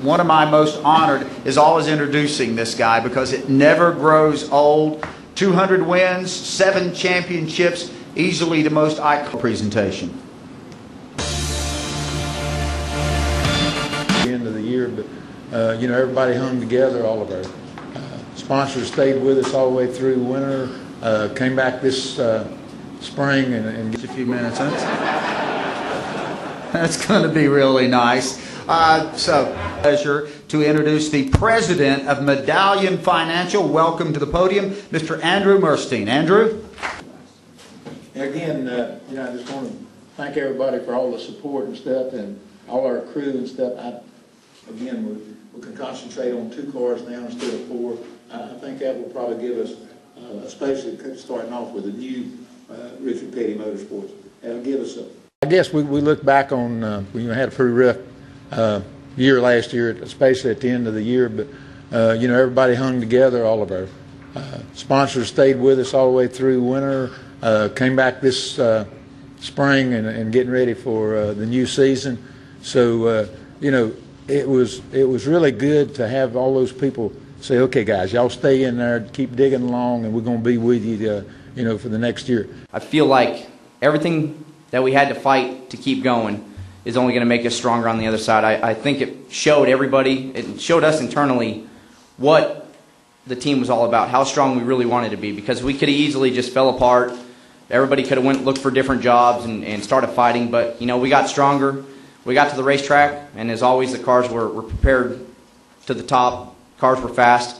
one of my most honored is always introducing this guy because it never grows old. 200 wins, 7 championships, easily the most iconic presentation. The end of the year, but you know, everybody hung together. All of our sponsors stayed with us all the way through winter. Came back this spring and just a few minutes. That's going to be really nice. So, pleasure to introduce the president of Medallion Financial. Welcome to the podium, Mr. Andrew Murstein. Andrew? Again, you know, I just want to thank everybody for all the support and stuff, and all our crew and stuff. Again, we can concentrate on 2 cars now instead of 4. I think that will probably give us, especially starting off with the new Richard Petty Motorsports, that'll give us a. I guess we look back on we had a pretty rough year last year, especially at the end of the year. But you know, everybody hung together. All of our sponsors stayed with us all the way through winter. Came back this spring and getting ready for the new season. So you know, it was really good to have all those people say, "Okay, guys, y'all stay in there, keep digging along, and we're going to be with you, you know, for the next year." I feel like everything that we had to fight to keep going is only going to make us stronger on the other side. I think it showed everybody, it showed us internally what the team was all about, how strong we really wanted to be, because we could have easily just fell apart. Everybody could have looked for different jobs and started fighting, but you know, we got stronger. We got to the racetrack, and as always, the cars were prepared to the top. Cars were fast.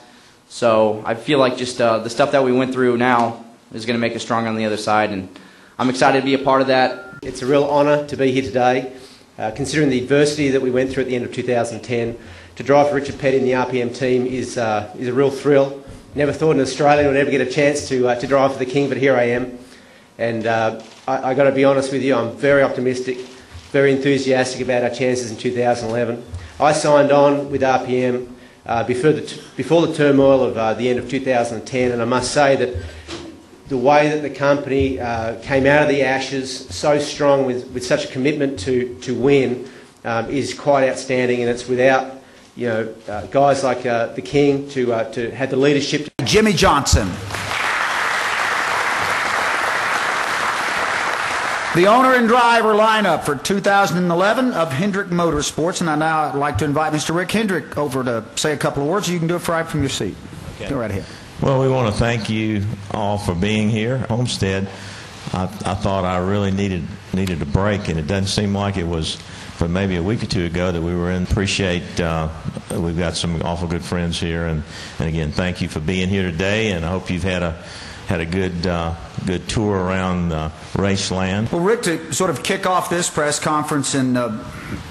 So I feel like just the stuff that we went through now is going to make us stronger on the other side, and I'm excited to be a part of that. It's a real honour to be here today, considering the adversity that we went through at the end of 2010. To drive for Richard Petty and the RPM team is a real thrill. Never thought an Australian would ever get a chance to drive for the King, but here I am. And I got to be honest with you, I'm very optimistic, very enthusiastic about our chances in 2011. I signed on with RPM before the turmoil of the end of 2010, and I must say that the way that the company came out of the ashes so strong with such a commitment to win is quite outstanding, and it's without guys like the King to have the leadership. Jimmy Johnson. The owner and driver lineup for 2011 of Hendrick Motorsports, and I'd like to invite Mr. Rick Hendrick over to say a couple of words. You can do it right from your seat. Okay. Go right ahead. Well, we want to thank you all for being here. Homestead, I thought I really needed a break, and it doesn't seem like it was for maybe a week or 2 ago that we were in. Appreciate we've got some awful good friends here, and again, thank you for being here today, and I hope you've had a good tour around Raceland. Well, Rick, to sort of kick off this press conference, and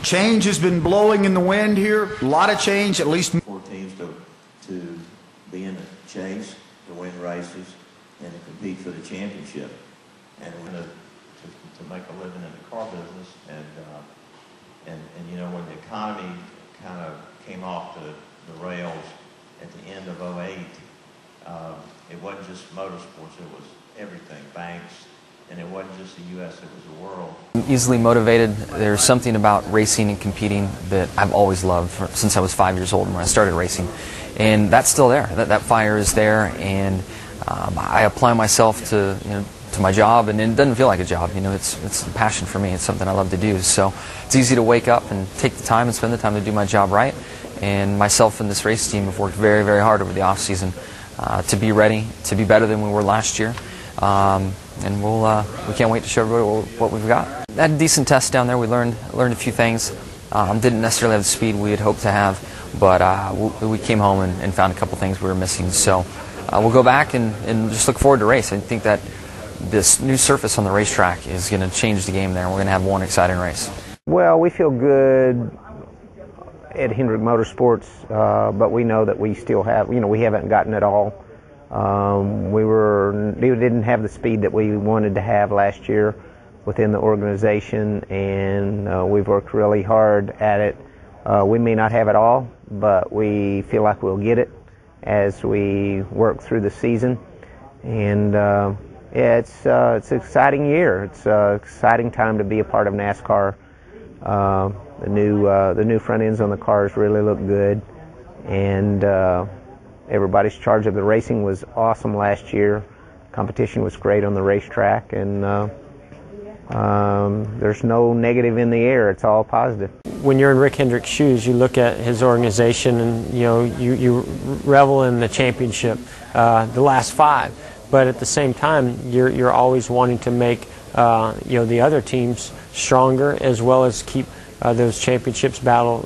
change has been blowing in the wind here. A lot of change, at least 4 teams to be in the chase, to win races, and to compete for the championship, and to make a living in the car business. And you know, when the economy kind of came off the rails at the end of '08. It wasn't just motorsports, it was everything, banks, and it wasn't just the U.S., it was the world. I'm easily motivated. There's something about racing and competing that I've always loved since I was 5 years old when I started racing. And that's still there. That fire is there, and I apply myself to my job, and it doesn't feel like a job. You know, it's a passion for me. It's something I love to do. So it's easy to wake up and take the time and spend the time to do my job right. And myself and this race team have worked very, very hard over the off season to be ready, to be better than we were last year, and we can't wait to show everybody what we've got. Had a decent test down there. We learned a few things. Didn't necessarily have the speed we had hoped to have, but we came home and found a couple things we were missing. So we'll go back and just look forward to race. I think that this new surface on the racetrack is going to change the game there, and we're going to have one exciting race. Well, we feel good at Hendrick Motorsports, but we know that we still have, we haven't gotten it all. We didn't have the speed that we wanted to have last year within the organization, and we've worked really hard at it. We may not have it all, but we feel like we'll get it as we work through the season. And yeah, it's an exciting year. It's an exciting time to be a part of NASCAR. The new front ends on the cars really look good, and everybody's charge of the racing was awesome last year. Competition was great on the racetrack, and there's no negative in the air. It's all positive. When you're in Rick Hendrick's shoes, you look at his organization, and you revel in the championship, the last 5. But at the same time, you're always wanting to make the other teams stronger, as well as keep those championships battle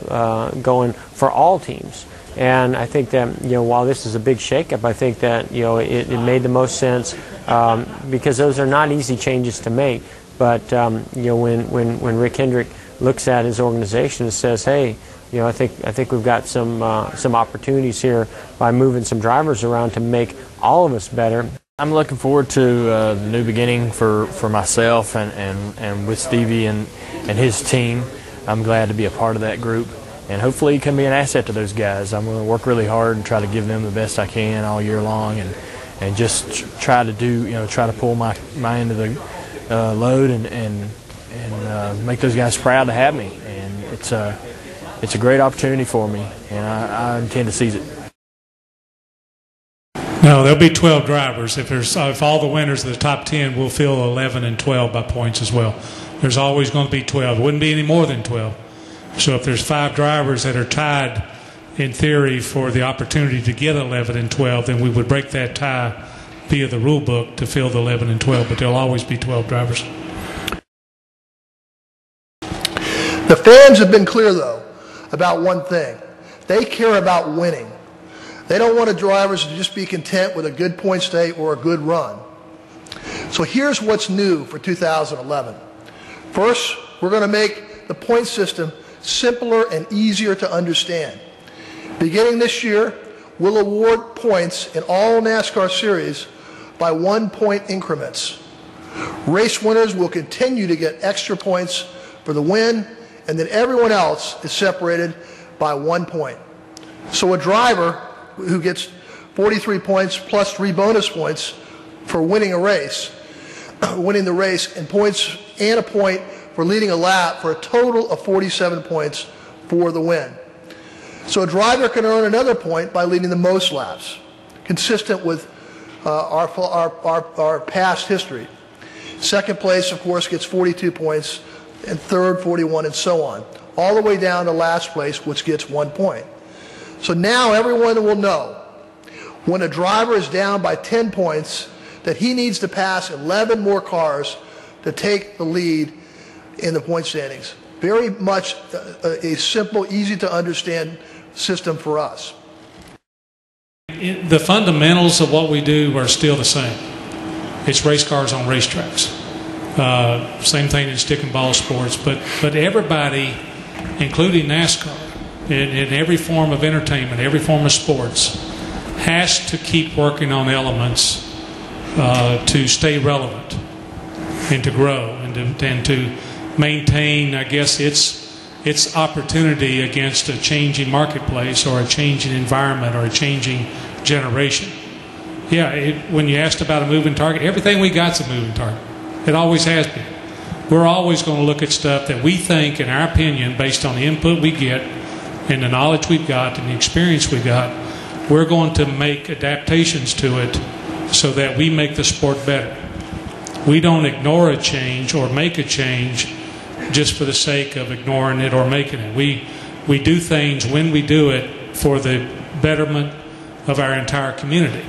going for all teams. And I think that while this is a big shakeup, I think that it made the most sense because those are not easy changes to make. But when Rick Hendrick looks at his organization and says, "Hey, I think we've got some opportunities here by moving some drivers around to make all of us better." I'm looking forward to the new beginning for myself and with Stevie and his team. I'm glad to be a part of that group, and hopefully it can be an asset to those guys. I'm going to work really hard and try to give them the best I can all year long, and just try to pull my end of the load and make those guys proud to have me. And it's a great opportunity for me, and I intend to seize it. No, there'll be 12 drivers. If all the winners of the top 10, we'll fill 11 and 12 by points as well. There's always going to be 12. It wouldn't be any more than 12. So if there's 5 drivers that are tied, in theory, for the opportunity to get 11 and 12, then we would break that tie via the rule book to fill the 11 and 12. But there'll always be 12 drivers. The fans have been clear, though, about one thing. They care about winning. They don't want the drivers to just be content with a good points day or a good run. So here's what's new for 2011. First, we're going to make the point system simpler and easier to understand. Beginning this year, we'll award points in all NASCAR series by 1-point increments. Race winners will continue to get extra points for the win, and then everyone else is separated by 1 point. So a driver who gets 43 points plus 3 bonus points for winning the race, and points and a point for leading a lap, for a total of 47 points for the win. So a driver can earn another point by leading the most laps, consistent with our past history. Second place, of course, gets 42 points, and third, 41, and so on, all the way down to last place, which gets 1 point. So now everyone will know when a driver is down by 10 points that he needs to pass 11 more cars to take the lead in the point standings. Very much a simple, easy to understand system for us. The fundamentals of what we do are still the same. It's race cars on racetracks. Same thing in stick and ball sports, but everybody, including NASCAR, in every form of entertainment, every form of sports, has to keep working on elements to stay relevant and to grow and to maintain, I guess, its opportunity against a changing marketplace or a changing environment or a changing generation. Yeah, when you asked about a moving target, everything we got's a moving target. It always has been. We're always going to look at stuff that we think, in our opinion, based on the input we get and the knowledge we've got and the experience we've got, we're going to make adaptations to it so that we make the sport better. We don't ignore a change or make a change just for the sake of ignoring it or making it. We do things when we do it for the betterment of our entire community.